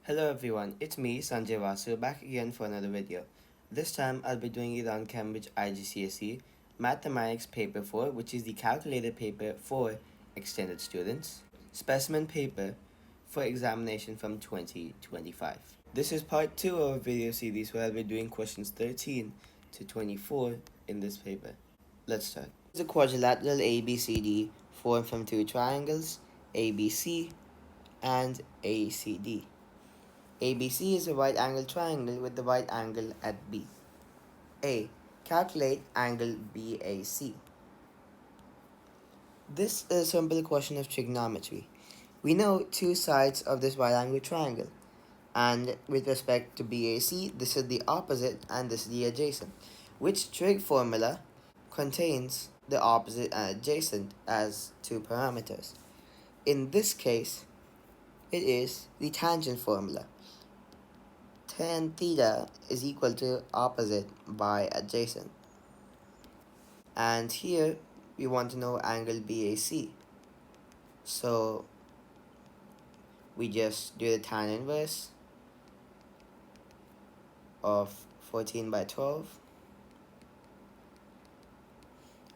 Hello everyone, it's me Sanjay Vasu back again for another video. This time I'll be doing it on Cambridge IGCSE Mathematics Paper 4, which is the calculated paper for extended students, specimen paper for examination from 2025. This is part 2 of a video series where I'll be doing questions 13 to 24 in this paper. Let's start. It's a quadrilateral ABCD formed from two triangles, ABC and ACD. ABC is a right angle triangle with the right angle at B. A. Calculate angle BAC. This is a simple question of trigonometry. We know two sides of this right angle triangle, and with respect to BAC, this is the opposite and this is the adjacent. Which trig formula contains the opposite and adjacent as two parameters? In this case, it is the tangent formula. Tan theta is equal to opposite by adjacent. And here we want to know angle BAC. So we just do the tan inverse of 14 by 12.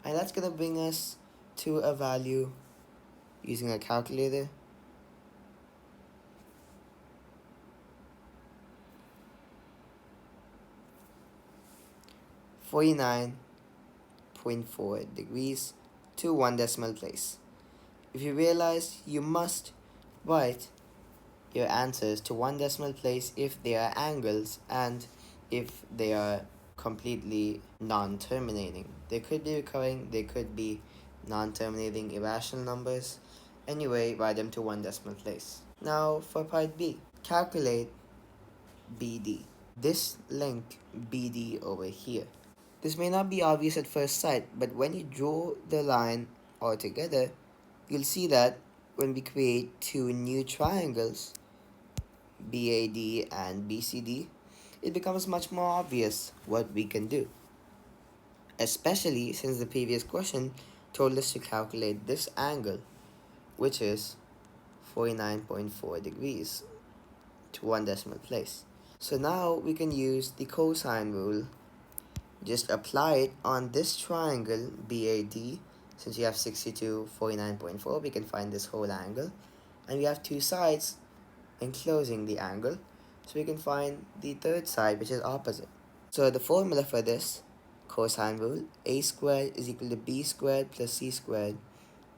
And that's going to bring us to a value using a calculator. .4 degrees to 1 decimal place. If you realize, you must write your answers to 1 decimal place if they are angles and if they are completely non-terminating. They could be recurring, they could be non-terminating irrational numbers. Anyway, write them to 1 decimal place. Now for part B, calculate BD. This length BD over here. This may not be obvious at first sight, but when you draw the line all together, you'll see that when we create two new triangles, BAD and BCD, it becomes much more obvious what we can do. Especially since the previous question told us to calculate this angle, which is 49.4 degrees to 1 decimal place. So now we can use the cosine rule. Just apply it on this triangle BAD. Since you have 62, 49.4, we can find this whole angle. And we have two sides enclosing the angle. So we can find the third side, which is opposite. So the formula for this cosine rule, a squared is equal to b squared plus c squared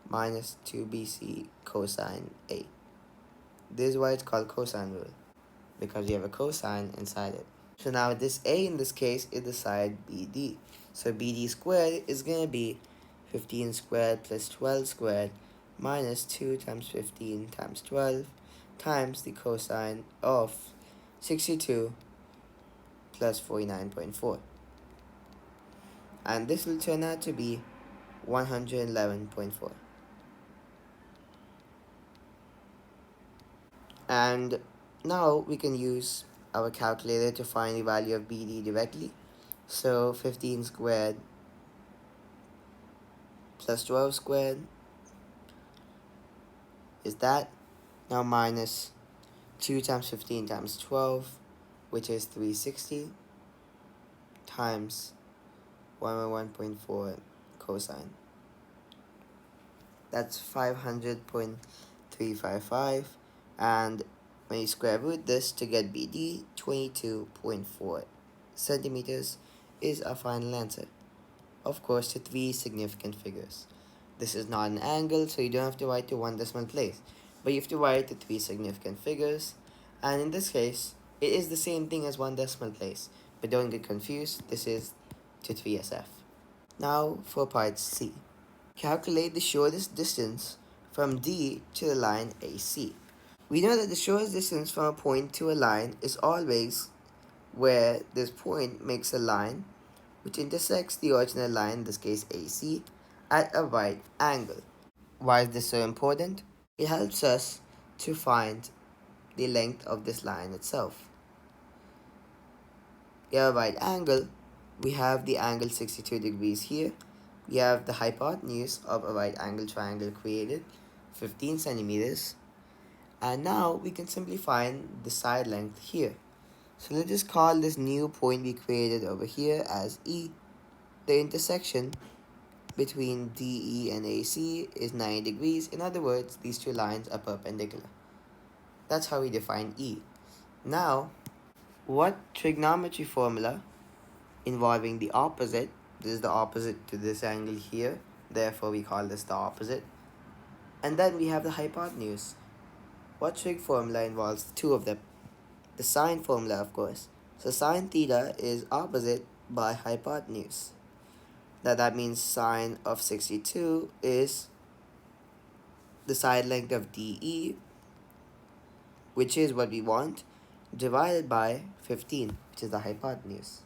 minus 2bc cosine a. This is why it's called cosine rule, because you have a cosine inside it. So now this a in this case is the side BD. So BD squared is going to be 15 squared plus 12 squared minus 2 times 15 times 12 times the cosine of 62 plus 49.4. And this will turn out to be 111.4. And now we can use our calculator to find the value of BD directly. So 15 squared plus 12 squared is that. Now minus 2 times 15 times 12, which is 360, times 101.4 cosine. That's 500.355. And when you square root this to get BD, 22.4 centimeters is our final answer. Of course, to three significant figures. This is not an angle, so you don't have to write to 1 decimal place, but you have to write to three significant figures. And in this case, it is the same thing as 1 decimal place, but don't get confused, this is to 3SF. Now for part C. Calculate the shortest distance from D to the line AC. We know that the shortest distance from a point to a line is always where this point makes a line which intersects the original line, in this case AC, at a right angle. Why is this so important? It helps us to find the length of this line itself. We have a right angle. We have the angle 62 degrees here. We have the hypotenuse of a right angle triangle created, 15 centimeters. And now we can simply find the side length here. So let's just call this new point we created over here as E. The intersection between DE and AC is 90 degrees. In other words, these two lines are perpendicular. That's how we define E. Now, what trigonometry formula involving the opposite, this is the opposite to this angle here, therefore we call this the opposite. And then we have the hypotenuse. What trig formula involves two of them? The sine formula, of course. So sine theta is opposite by hypotenuse. Now that means sine of 62 is the side length of DE, which is what we want, divided by 15, which is the hypotenuse.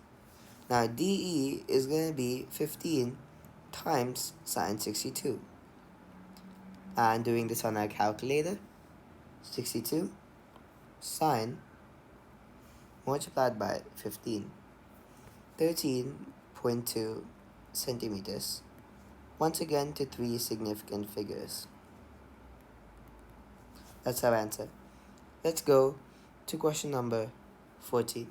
Now DE is going to be 15 times sine 62. And doing this on our calculator, 62 sine multiplied by 15, 13.2 centimeters. Once again to three significant figures. That's our answer. Let's go to question number 14.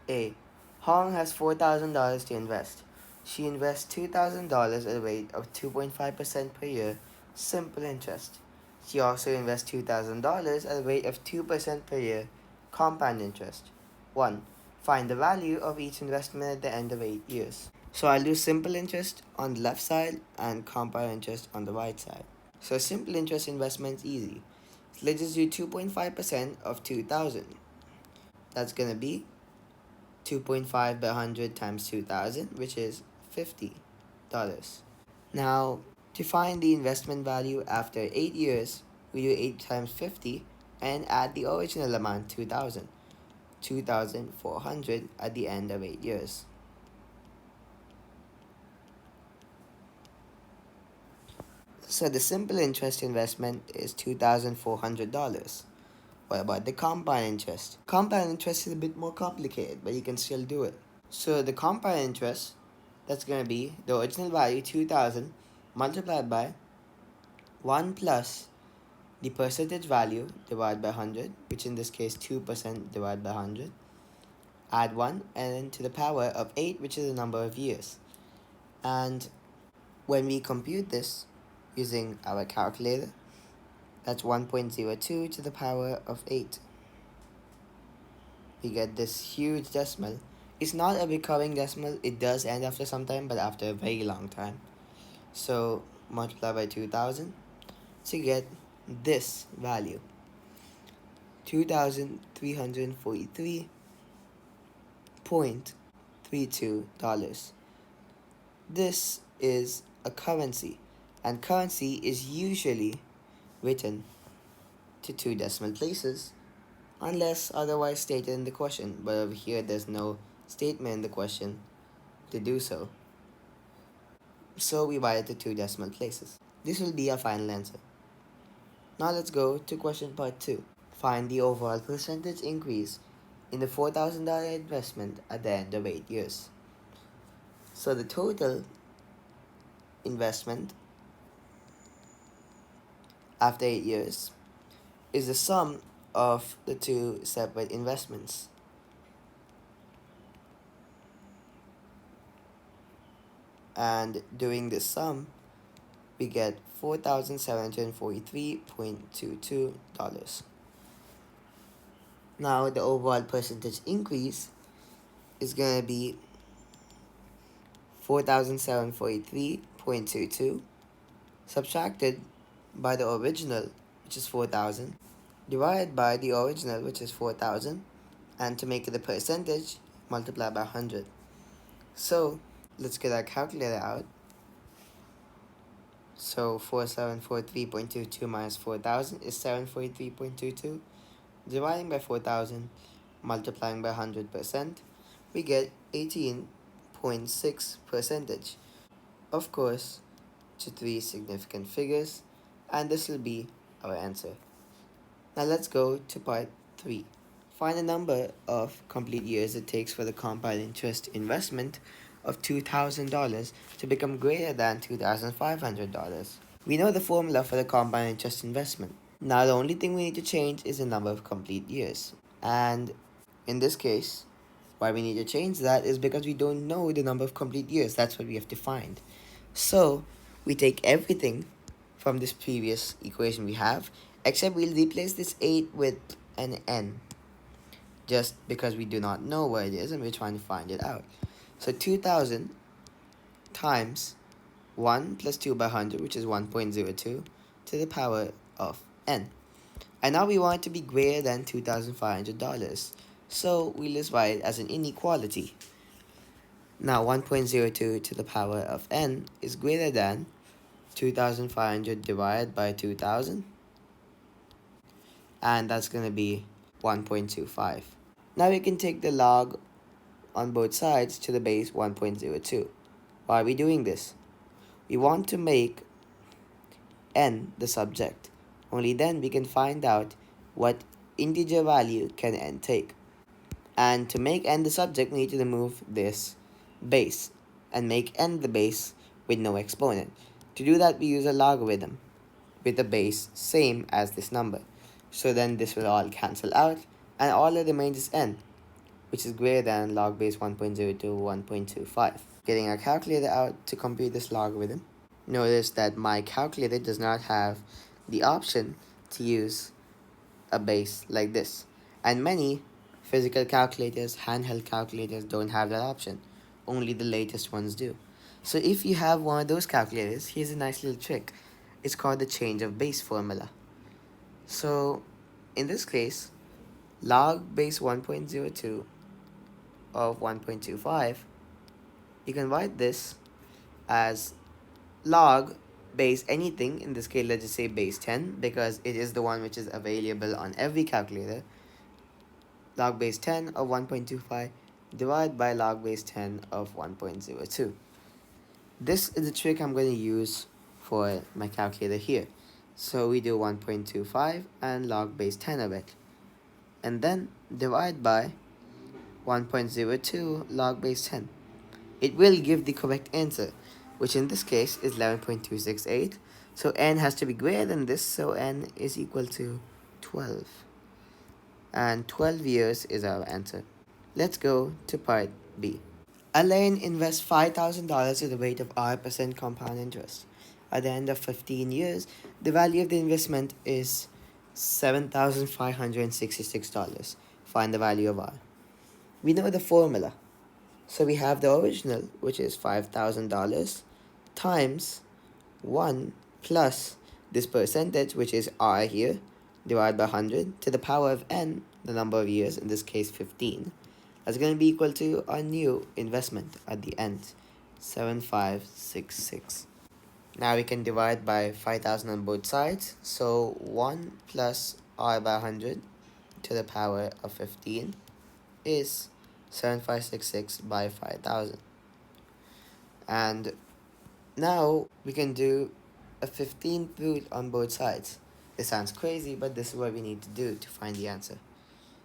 A. Hong has $4,000 to invest. She invests $2,000 at a rate of 2.5% per year, simple interest. She also invests $2,000 at a rate of 2% per year, compound interest. 1. Find the value of each investment at the end of 8 years. So I'll do simple interest on the left side and compound interest on the right side. So simple interest investment is easy. So let's just do 2.5% of 2,000. That's going to be 2.5 by 100 times 2,000, which is $50. Now, to find the investment value after 8 years, we do 8 times 50 and add the original amount, 2,000. 2,400 at the end of 8 years. So the simple interest investment is $2,400. What about the compound interest? Compound interest is a bit more complicated, but you can still do it. So the compound interest, that's going to be the original value 2,000 multiplied by 1 plus the percentage value divided by 100, which in this case 2% divided by 100. Add 1 and then to the power of 8, which is the number of years. And when we compute this using our calculator, that's 1.02 to the power of 8. We get this huge decimal. It's not a recurring decimal. It does end after some time, but after a very long time. So multiply by 2,000 to get this value, $2,343.32. This is a currency, and currency is usually written to 2 decimal places unless otherwise stated in the question, but over here there's no statement in the question to do so. So we write it to 2 decimal places. This will be our final answer. Now let's go to question part 2. Find the overall percentage increase in the $4,000 investment at the end of 8 years. So the total investment after 8 years is the sum of the 2 separate investments. And doing this sum, we get $4,743.22. Now the overall percentage increase is going to be 4,743.22 subtracted by the original, which is 4,000, divided by the original, which is 4,000, and to make it a percentage, multiply by 100. So let's get our calculator out. So 4,743.22 minus 4,000 is 743.22. Dividing by 4,000, multiplying by 100%, we get 18.6 percentage. Of course, to 3 significant figures, and this will be our answer. Now let's go to part 3. Find the number of complete years it takes for the compound interest investment of $2,000 to become greater than $2,500. We know the formula for the compound interest investment. Now the only thing we need to change is the number of complete years. And in this case, why we need to change that is because we don't know the number of complete years. That's what we have to find. So we take everything from this previous equation we have, except we'll replace this 8 with an n, just because we do not know what it is and we're trying to find it out. So 2000 times 1 plus 2 by 100, which is 1.02, to the power of n. And now we want it to be greater than $2,500. So we list by it as an inequality. Now 1.02 to the power of n is greater than 2,500 divided by 2,000. And that's going to be 1.25. Now we can take the log on both sides to the base 1.02. Why are we doing this? We want to make n the subject. Only then we can find out what integer value can n take. And to make n the subject, we need to remove this base and make n the base with no exponent. To do that, we use a logarithm with a base same as this number. So then this will all cancel out and all that remains is n, which is greater than log base 1.02 1.25. Getting our calculator out to compute this logarithm. Notice that my calculator does not have the option to use a base like this. And many physical calculators, handheld calculators, don't have that option. Only the latest ones do. So if you have one of those calculators, here's a nice little trick. It's called the change of base formula. So in this case, log base 1.02 of 1.25, you can write this as log base anything. In this case, let's just say base 10 because it is the one which is available on every calculator. Log base 10 of 1.25 divided by log base 10 of 1.02. This is the trick I'm going to use for my calculator here. So we do 1.25 and log base 10 of it, and then divide by 1.02 log base 10. It will give the correct answer, which in this case is 11.268. So n has to be greater than this, so n is equal to 12. And 12 years is our answer. Let's go to part B. Elaine invests $5,000 at the rate of R% compound interest. At the end of 15 years, the value of the investment is $7,566. Find the value of R. We know the formula. So we have the original, which is $5,000, times 1 plus this percentage, which is R here, divided by 100, to the power of n, the number of years, in this case 15. That's going to be equal to our new investment at the end, 7,566. Now we can divide by 5,000 on both sides. So 1 plus R by 100 to the power of 15 is 7,566 by 5,000. And now we can do a 15th root on both sides. This sounds crazy, but this is what we need to do to find the answer.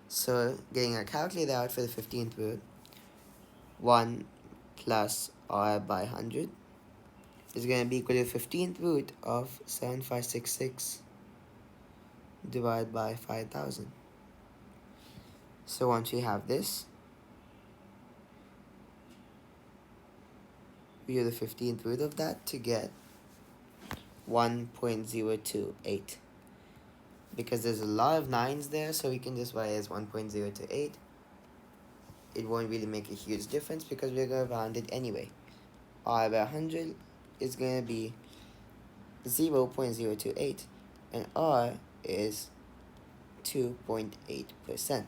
So getting our calculator out for the 15th root, 1 plus R by 100 is going to be equal to the 15th root of 7,566 divided by 5,000. So once we have this, we do the 15th root of that to get 1.028. Because there's a lot of 9s there, so we can just write it as 1.028. It won't really make a huge difference because we're going to round it anyway. R by 100 is going to be 0.028, and R is 2.8%,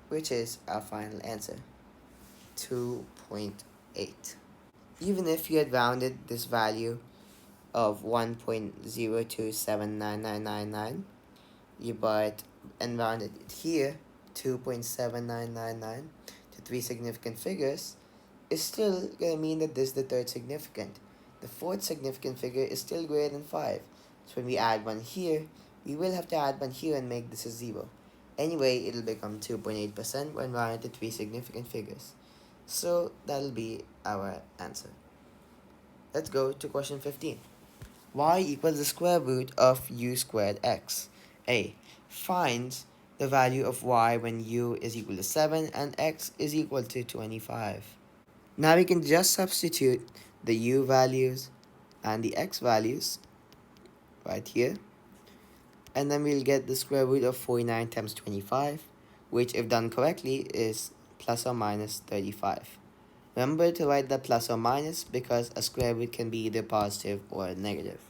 which is our final answer, 2.8. Even if you had rounded this value of 1.0279999, you bought and rounded it here, 2.7999, to 3 significant figures, is still going to mean that this is the third significant. The fourth significant figure is still greater than 5. So when we add 1 here, we will have to add 1 here and make this a 0. Anyway, it'll become 2.8% when rounded to 3 significant figures. So that'll be our answer. Let's go to question 15. y equals the square root of u squared x. A. Find the value of y when u is equal to 7 and x is equal to 25. Now we can just substitute the u values and the x values right here, and then we'll get the square root of 49 times 25, which if done correctly is plus or minus 35. Remember to write the plus or minus because a square root can be either positive or negative.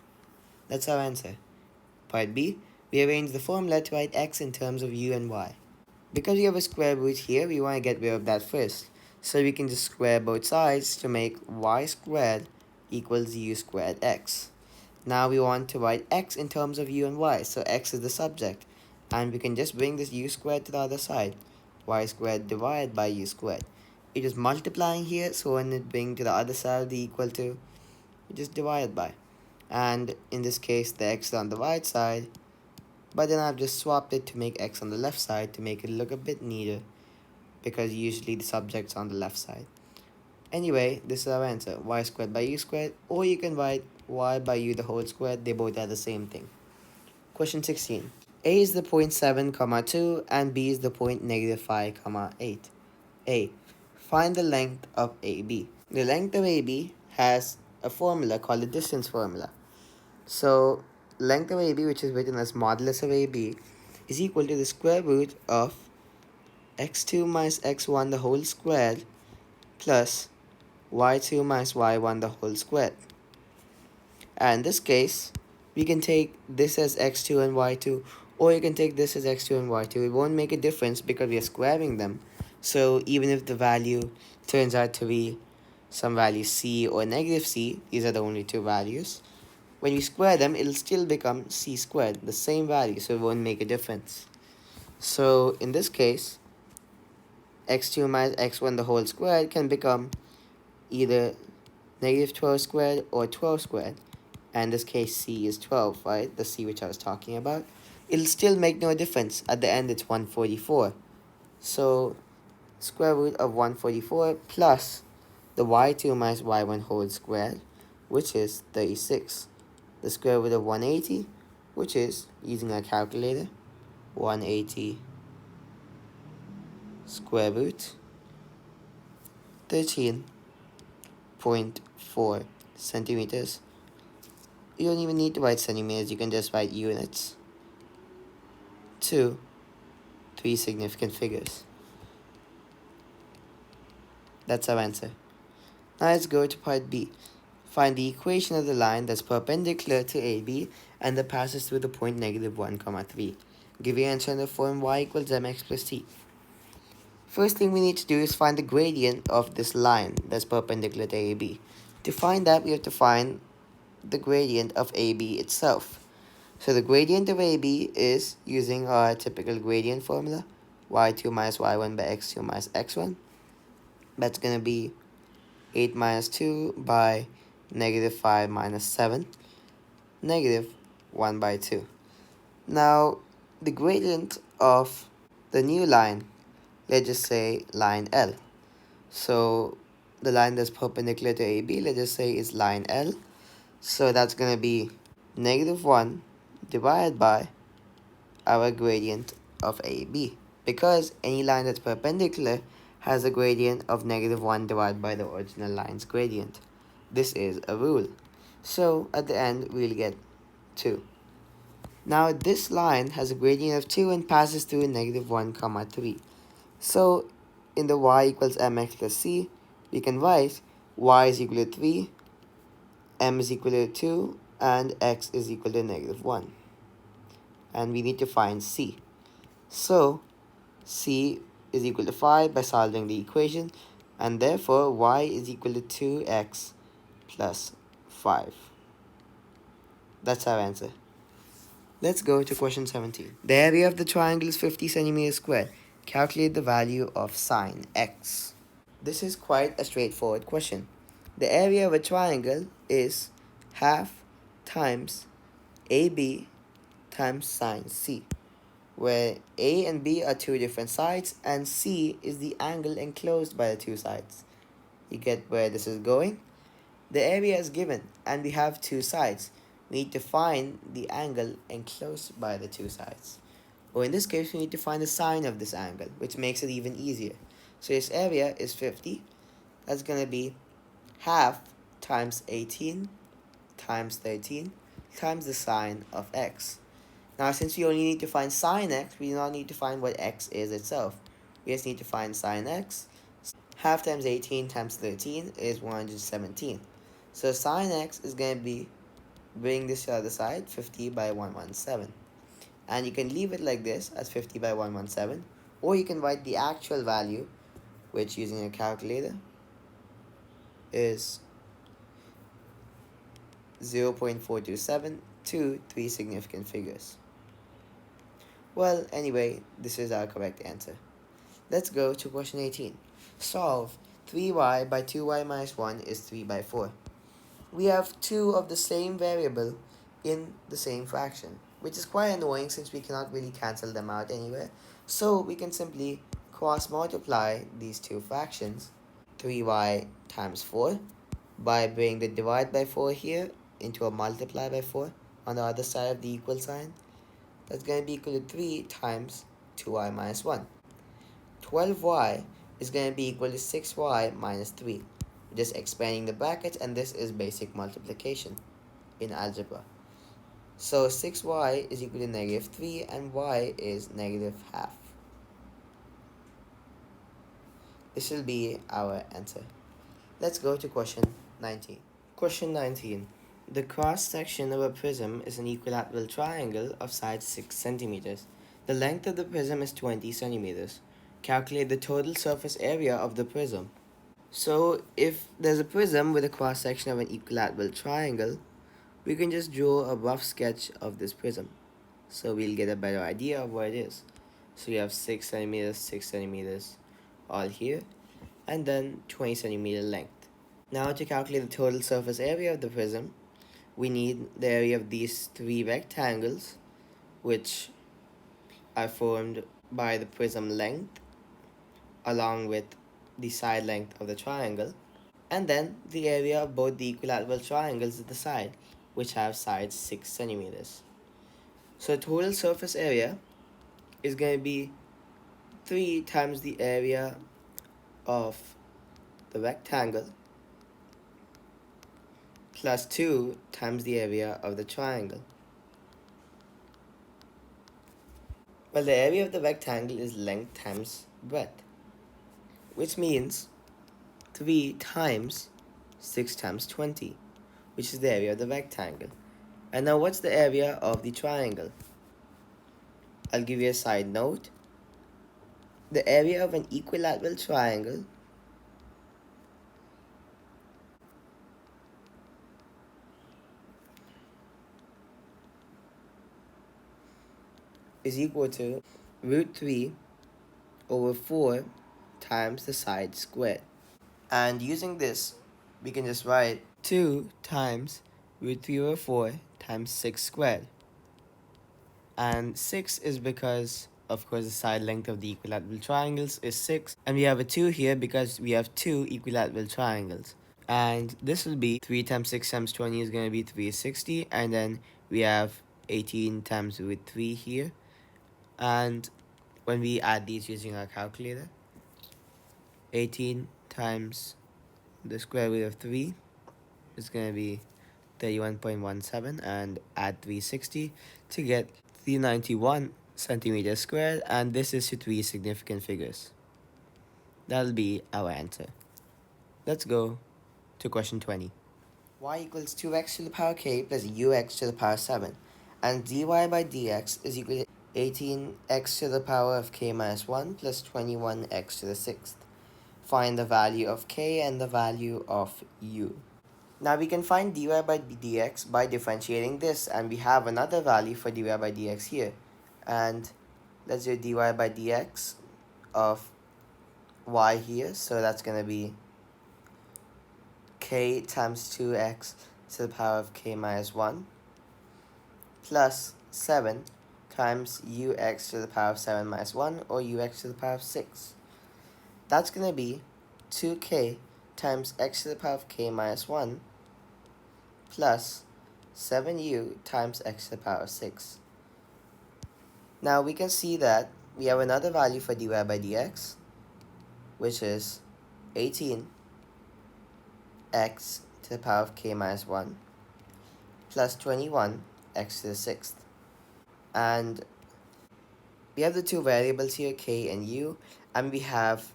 That's our answer. Part B, we arrange the formula to write x in terms of u and y. Because we have a square root here, we want to get rid of that first. So we can just square both sides to make y squared equals u squared x. Now we want to write x in terms of u and y, so x is the subject. And we can just bring this u squared to the other side. Y squared divided by u squared. It is multiplying here, so when it brings to the other side of the equal to, we just divide by. And in this case, the x is on the right side, but then I've just swapped it to make x on the left side to make it look a bit neater, because usually the subject's on the left side. Anyway, this is our answer, y squared by u squared, or you can write y by u the whole squared. They both are the same thing. Question 16. A is the point 7, 2 and B is the point -5, 8. A. Find the length of AB. The length of AB has a formula called the distance formula. So length of AB, which is written as modulus of AB, is equal to the square root of x2 minus x1 the whole squared plus y2 minus y1 the whole squared. And in this case, we can take this as x2 and y2, or you can take this as x2 and y2. It won't make a difference because we are squaring them. So even if the value turns out to be some value c or negative c, these are the only two values, when we square them, it'll still become c squared, the same value, so it won't make a difference. So in this case, x2 minus x1 the whole squared can become either -12 squared or 12 squared. And in this case, c is 12, right? The c which I was talking about. It'll still make no difference. At the end, it's 144. So square root of 144 plus the y2 minus y1 whole squared, which is 36. The square root of 180, which is, using a calculator, 180 square root 13.4 centimeters. You don't even need to write centimeters, you can just write units. 2, 3 significant figures. That's our answer. Now let's go to part B. Find the equation of the line that's perpendicular to AB and that passes through the point -1, 3. Give your answer in the form y equals mx plus t. First thing we need to do is find the gradient of this line that's perpendicular to AB. To find that, we have to find the gradient of AB itself. So the gradient of AB is, using our typical gradient formula, y2 minus y1 by x2 minus x1. That's going to be 8 minus 2 by -5 minus 7, -1 by 2. Now, the gradient of the new line, let's just say line L. So the line that's perpendicular to AB, let's just say is line L. So that's going to be -1 divided by our gradient of AB. Because any line that's perpendicular has a gradient of -1 divided by the original line's gradient. This is a rule. So at the end, we'll get 2. Now this line has a gradient of 2 and passes through -1, 3. So in the y equals mx plus c, we can write y is equal to 3, m is equal to 2, and x is equal to -1. And we need to find c. So c is equal to 5 by solving the equation, and therefore y is equal to 2x plus 5. That's our answer. Let's go to question 17. The area of the triangle is 50 centimeters squared. Calculate the value of sine x. This is quite a straightforward question. The area of a triangle is half times AB times sine C, where A and B are two different sides and C is the angle enclosed by the two sides. You get where this is going? The area is given and we have two sides. we need to find the angle enclosed by the two sides. Or in this case, we need to find the sine of this angle, which makes it even easier. So its area is 50. That's going to be half times 18 times 13 times the sine of x. Now, since we only need to find sine x, we do not need to find what x is itself. We just need to find sine x. Half times 18 times 13 is 117. So sine x is going to be, bring this to the other side, 50 by 117. And you can leave it like this as 50 by 117. Or you can write the actual value, which using a calculator is 0.427 to 3 significant figures. Well, anyway, this is our correct answer. Let's go to question 18. Solve 3y by 2y minus 1 is 3 by 4. We have two of the same variable in the same fraction, which is quite annoying since we cannot really cancel them out anywhere. So we can simply cross multiply these two fractions, 3y times 4, by bringing the divide by 4 here into a multiply by 4 on the other side of the equal sign. That's going to be equal to 3 times 2y minus 1. 12y is going to be equal to 6y minus 3. Just expanding the brackets, and this is basic multiplication in algebra. So 6y is equal to negative 3 and y is negative half. This will be our answer. Let's go to question 19. Question 19. The cross section of a prism is an equilateral triangle of side 6 centimeters. The length of the prism is 20 centimeters. Calculate the total surface area of the prism. So if there's a prism with a cross section of an equilateral triangle, we can just draw a rough sketch of this prism. So we'll get a better idea of what it is. So we have 6 centimeters all here, and then 20 centimeter length. Now to calculate the total surface area of the prism, we need the area of these three rectangles, which are formed by the prism length along with the side length of the triangle, and then the area of both the equilateral triangles at the side, which have sides 6 centimeters. So total surface area is going to be 3 times the area of the rectangle plus 2 times the area of the triangle. Well, the area of the rectangle is length times breadth, which means 3 times 6 times 20, which is the area of the rectangle. And now what's the area of the triangle? I'll give you a side note. The area of an equilateral triangle is equal to root 3 over 4 times the side squared. And using this, we can just write 2 times root 3 over 4 times 6 squared. And 6 is because, of course, the side length of the equilateral triangles is 6. And we have a 2 here because we have two equilateral triangles. And this will be 3 times 6 times 20 is going to be 360. And then we have 18 times root 3 here. And when we add these using our calculator, 18 times the square root of 3 is going to be 31.17, and add 360 to get 391 centimeters squared, and this is to 3 significant figures. That'll be our answer. Let's go to question 20. Y equals 2x to the power k plus ux to the power 7, and dy by dx is equal to 18x to the power of k minus 1 plus 21x to the 6th. Find the value of k and the value of u. Now we can find dy by dx by differentiating this, and we have another value for dy by dx here. And let's do dy by dx of y here, so that's going to be k times 2x to the power of k minus 1 plus 7 times ux to the power of 7 minus 1, or ux to the power of 6. That's going to be 2k times x to the power of k minus 1 plus 7u times x to the power of 6. Now we can see that we have another value for dy by dx, which is 18 x to the power of k minus 1 plus 21 x to the 6th. And we have the two variables here, k and u, and we have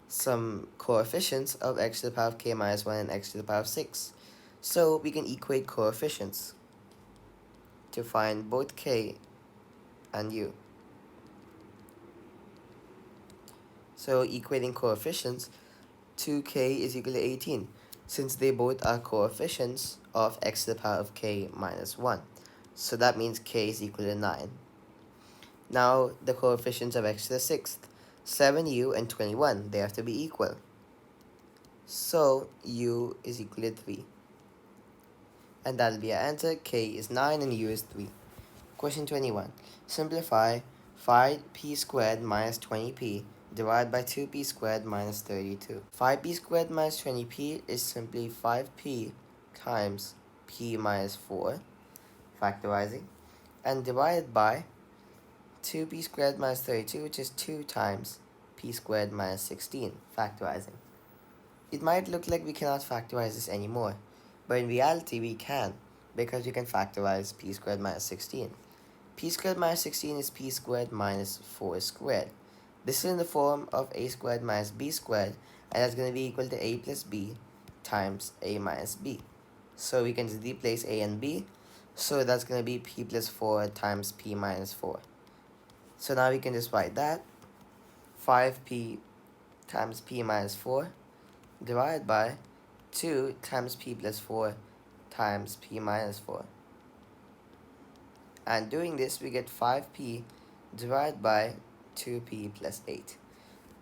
some coefficients of x to the power of k minus 1 and x to the power of 6. So we can equate coefficients to find both k and u. So equating coefficients, 2k is equal to 18, since they both are coefficients of x to the power of k minus 1. So that means k is equal to 9. Now the coefficients of x to the 6th, 7u and 21, they have to be equal. So u is equal to 3. And that'll be our answer. K is 9 and u is 3. Question 21. Simplify 5p squared minus 20p divided by 2p squared minus 32. 5p squared minus 20p is simply 5p times p minus 4, factorizing, and divided by 2p squared minus 32, which is 2 times p squared minus 16, factorizing. It might look like we cannot factorize this anymore, but in reality we can, because we can factorize p squared minus 16. P squared minus 16 is p squared minus 4 squared. This is in the form of a squared minus b squared, and that's going to be equal to a plus b times a minus b. So we can just replace a and b, so that's going to be p plus 4 times p minus 4. So now we can just write that 5p times p minus 4 divided by 2 times p plus 4 times p minus 4. And doing this, we get 5p divided by 2p plus 8,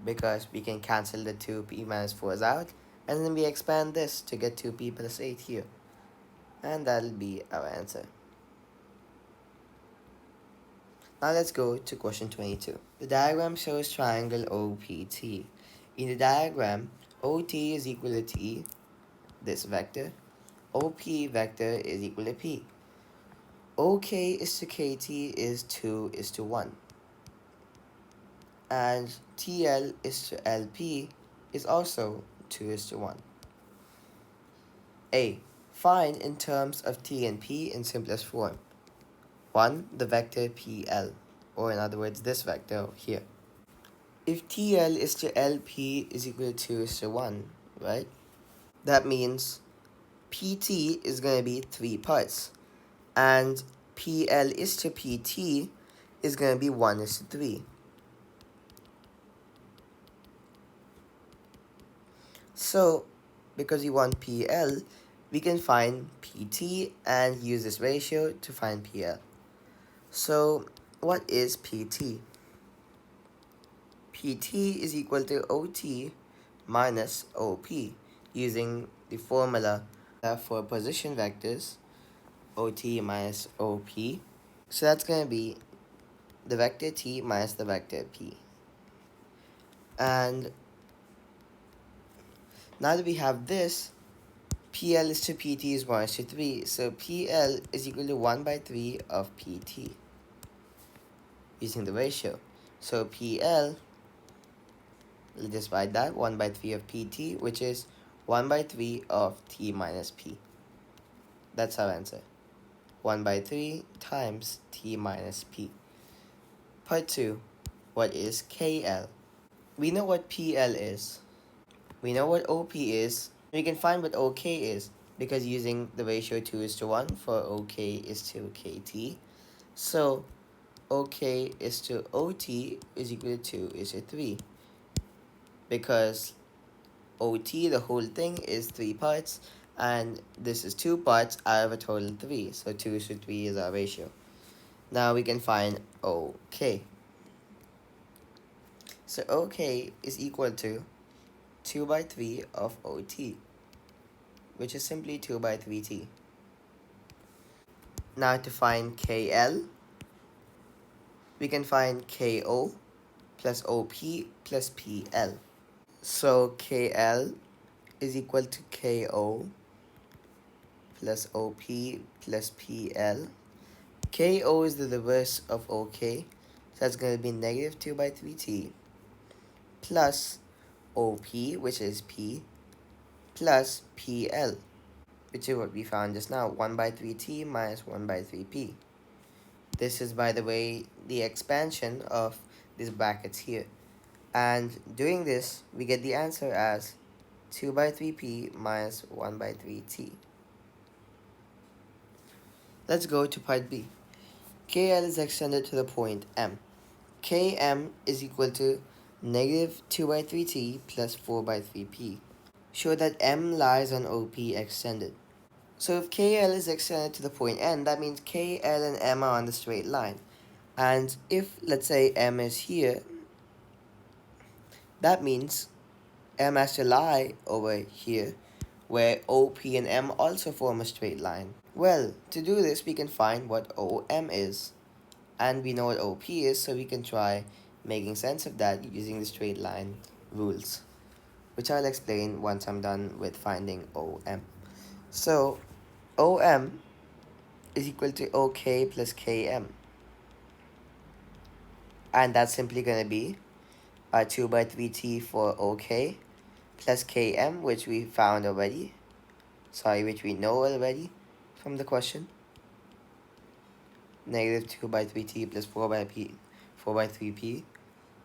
because we can cancel the 2p minus 4s out, and then we expand this to get 2p plus 8 here. And that'll be our answer. Now let's go to question 22. The diagram shows triangle OPT. In the diagram, OT is equal to T, this vector. OP vector is equal to P. OK is to KT is 2 is to 1. And TL is to LP is also 2 is to 1. A. Find in terms of T and P in simplest form. 1. The vector PL, or in other words, this vector here. If TL is to LP is equal to 2 is to 1, right? That means PT is going to be 3 parts. And PL is to PT is going to be 1 is to 3. So, because we want PL, we can find PT and use this ratio to find PL. So, what is PT? PT is equal to OT minus OP, using the formula for position vectors, OT minus OP. So that's going to be the vector T minus the vector P. And now that we have this, PL is to PT is 1 is to 3. So PL is equal to 1 by 3 of PT, using the ratio. So PL, let's just write that, 1 by 3 of PT, which is 1 by 3 of T minus P. That's our answer. 1 by 3 times T minus P. Part 2. What is KL? We know what PL is. We know what OP is. We can find what OK is, because using the ratio 2 is to 1 for OK is to KT. So OK is to OT is equal to 2 is to 3. Because OT, the whole thing, is 3 parts, and this is 2 parts out of a total of 3. So 2 is to 3 is our ratio. Now we can find OK. So OK is equal to 2 by 3 of OT, which is simply 2 by 3T. Now to find KL, we can find KO plus OP plus PL. So KL is equal to KO plus OP plus PL. KO is the reverse of OK, so that's going to be negative 2 by 3t plus OP, which is P, plus PL, which is what we found just now, 1 by 3t minus 1 by 3p. This is, by the way, the expansion of these brackets here. And doing this, we get the answer as 2 by 3p minus 1 by 3t. Let's go to part B. KL is extended to the point M. Km is equal to negative 2 by 3t plus 4 by 3p. Show that M lies on OP extended. So if KL is extended to the point N, that means KL and M are on the straight line. And if, let's say, M is here, that means M has to lie over here, where OP and M also form a straight line. Well, to do this, we can find what OM is. And we know what OP is, so we can try making sense of that using the straight line rules, which I'll explain once I'm done with finding OM. So, OM is equal to OK plus KM. And that's simply going to be 2 by 3t for OK plus Km, which we found already. Which we know already from the question. Negative 2 by 3t plus 4 by 3p.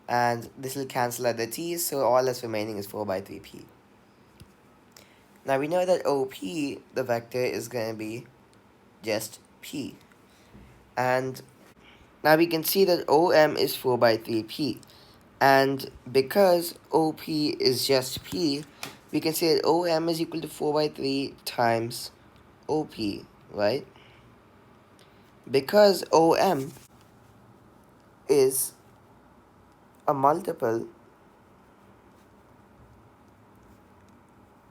And this will cancel out the t's, so all that's remaining is 4 by 3p. Now we know that OP, the vector, is going to be just p. And now we can see that OM is 4 by 3p. And because OP is just p, we can say that OM is equal to 4 by 3 times OP, right? Because OM is a multiple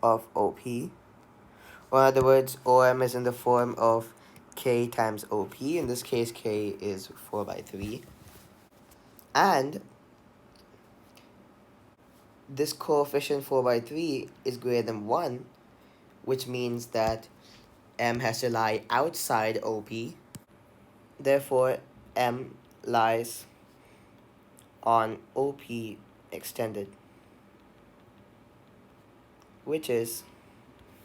of OP, or in other words, OM is in the form of K times OP. In this case, K is 4 by 3. And this coefficient 4 by 3 is greater than 1, which means that M has to lie outside OP. Therefore, M lies on OP extended, which is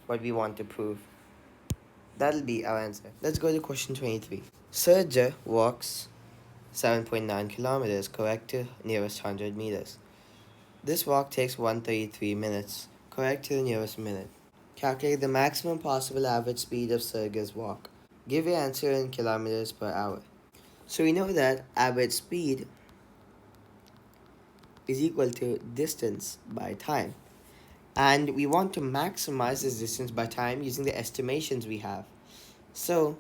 what we want to prove. That'll be our answer. Let's go to question 23. Sergey walks 7.9 kilometers, correct to nearest 100 meters. This walk takes 133 minutes, correct to the nearest minute. Calculate the maximum possible average speed of Sergey's walk. Give your answer in kilometers per hour. So we know that average speed is equal to distance by time. And we want to maximize this distance by time using the estimations we have. So,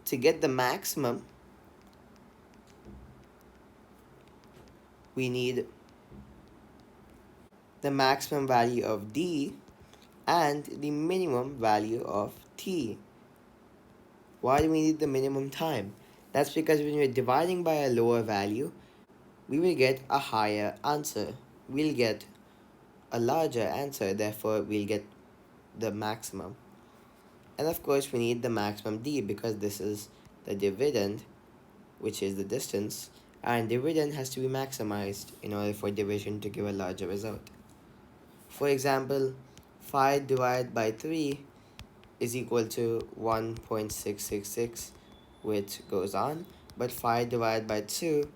to get the maximum, we need the maximum value of d and the minimum value of t. Why do we need the minimum time? That's because when we're dividing by a lower value, we will get a higher answer. We'll get a larger answer, therefore we'll get the maximum. And of course we need the maximum d because this is the dividend, which is the distance, and dividend has to be maximized in order for division to give a larger result. For example, 5 divided by 3 is equal to 1.666, which goes on, but 5 divided by 2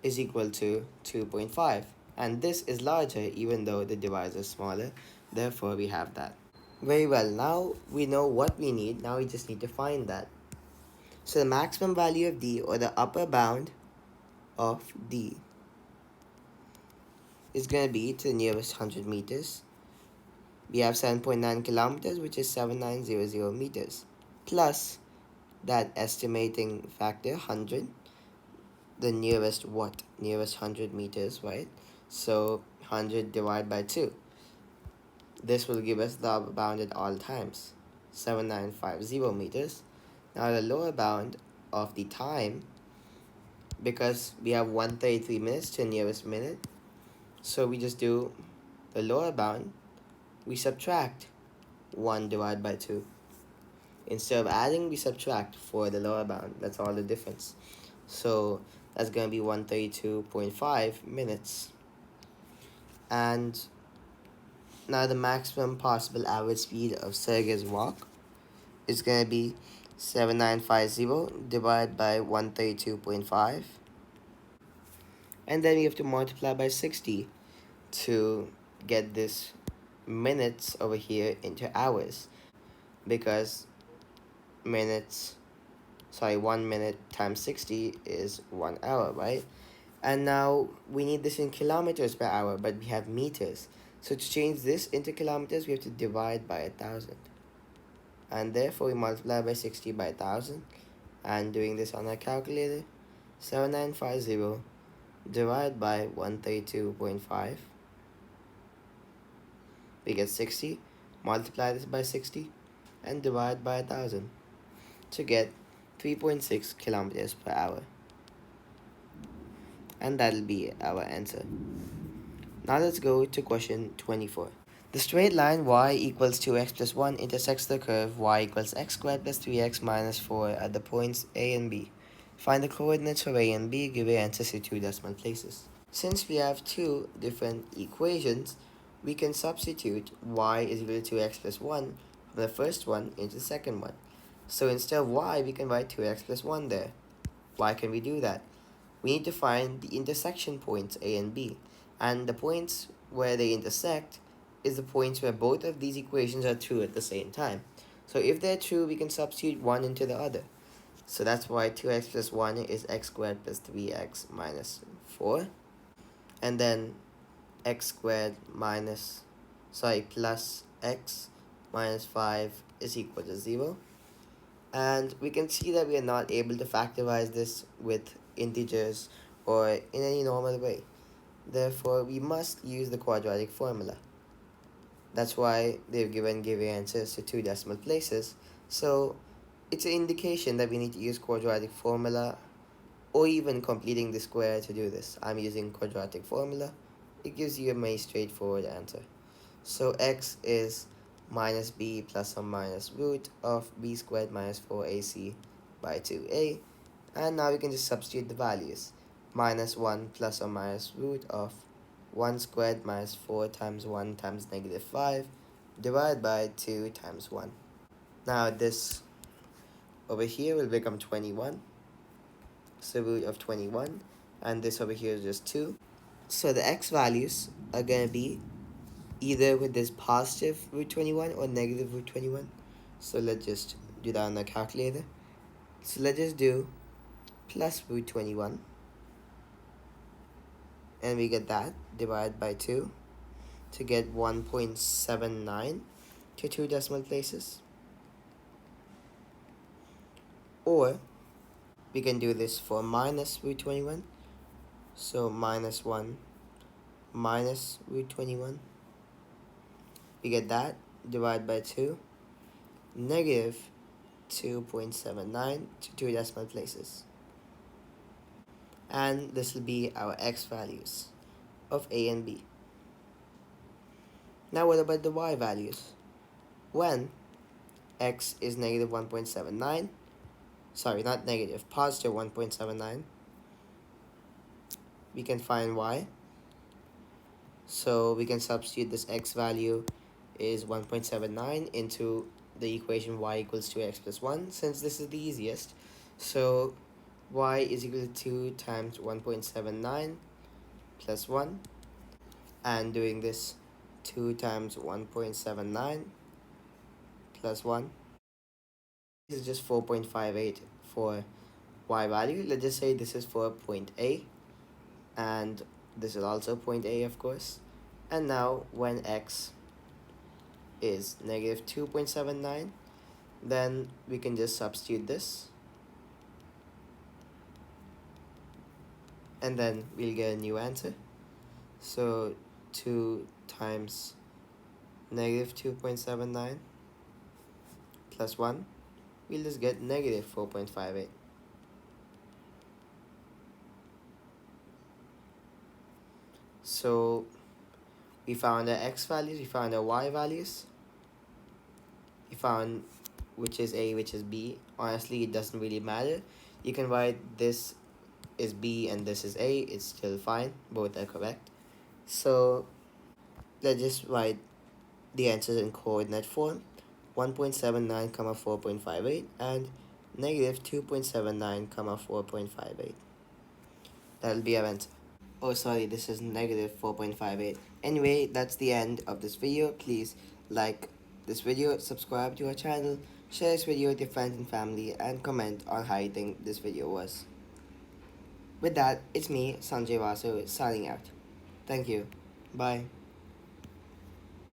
is equal to 2.5. And this is larger even though the divisor is smaller, therefore we have that. Very well, now we know what we need, now we just need to find that. So the maximum value of d, or the upper bound of d, is going to be to the nearest 100 meters. We have 7.9 kilometers, which is 7900 meters, plus that estimating factor 100, the nearest what? Nearest 100 meters, right? So 100 divided by 2. This will give us the upper bound at all times, 7950 meters. Now the lower bound of the time, because we have 133 minutes to the nearest minute, so we just do the lower bound, we subtract 1 divided by 2. Instead of adding, we subtract for the lower bound. That's all the difference. So that's going to be 132.5 minutes. And now the maximum possible average speed of Sergey's walk is going to be 7950 divided by 132.5. And then we have to multiply by 60 to get this minutes over here into hours, because 1 minute times 60 is 1 hour, right? And now we need this in kilometers per hour, but we have meters. So to change this into kilometers, we have to divide by 1,000. And therefore we multiply by 60 by 1,000. And doing this on our calculator, 7950 divided by 132.5. We get 60. Multiply this by 60 and divide by 1,000 to get 3.6 kilometers per hour. And that'll be our answer. Now let's go to question 24. The straight line y equals 2x plus 1 intersects the curve y equals x squared plus 3x minus 4 at the points A and B. Find the coordinates for A and B, give your answers in 2 decimal places. Since we have two different equations, we can substitute y is equal to 2x plus 1 from the first one into the second one. So instead of y, we can write 2x plus 1 there. Why can we do that? We need to find the intersection points A and B, and the points where they intersect is the points where both of these equations are true at the same time. So if they're true, we can substitute one into the other. So that's why 2x plus 1 is x squared plus 3x minus 4. And then x squared plus x minus 5 is equal to 0. And we can see that we are not able to factorize this with integers or in any normal way. Therefore, we must use the quadratic formula. That's why they've given answers to 2 decimal places. So it's an indication that we need to use quadratic formula, or even completing the square to do this. I'm using quadratic formula. It gives you a very straightforward answer. So x is minus b plus or minus root of b squared minus 4ac by 2a. And now we can just substitute the values. Minus 1 plus or minus root of 1 squared minus 4 times 1 times negative 5 divided by 2 times 1. Now this over here will become 21. So root of 21. And this over here is just 2. So the x values are going to be either with this positive root 21 or negative root 21. So let's just do that on the calculator. So let's just do plus root 21. And we get that divided by 2 to get 1.79 to 2 decimal places. Or we can do this for minus root 21. So minus 1 minus root 21. We get that divided by 2, negative 2.79 to 2 decimal places. And this will be our x values of A and B. Now what about the y values? When x is negative 1.79, sorry, not negative, positive 1.79, we can find y. So we can substitute this x value is 1.79 into the equation y equals 2x plus 1, since this is the easiest. So y is equal to 2 times 1.79 plus 1, and doing this 2 times 1.79 plus 1 this is just 4.58 for y value. Let's just say this is for point A, and this is also point A, of course. And now when x is negative 2.79, then we can just substitute this, and then we'll get a new answer. So 2 times negative 2.79 plus 1, we'll just get negative 4.58. So we found our x values, we found our y values, we found which is A, which is B. Honestly, it doesn't really matter. You can write this is B and this is A. It's still fine. Both are correct. So let's just write the answers in coordinate form. 1.79 comma 4.58 and negative 2.79 comma 4.58. That'll be our answer. Oh, sorry, this is negative 4.58. Anyway, that's the end of this video. Please like this video, subscribe to our channel, share this video with your friends and family, and comment on how you think this video was. With that, it's me, Sanjay Vasu, signing out. Thank you. Bye.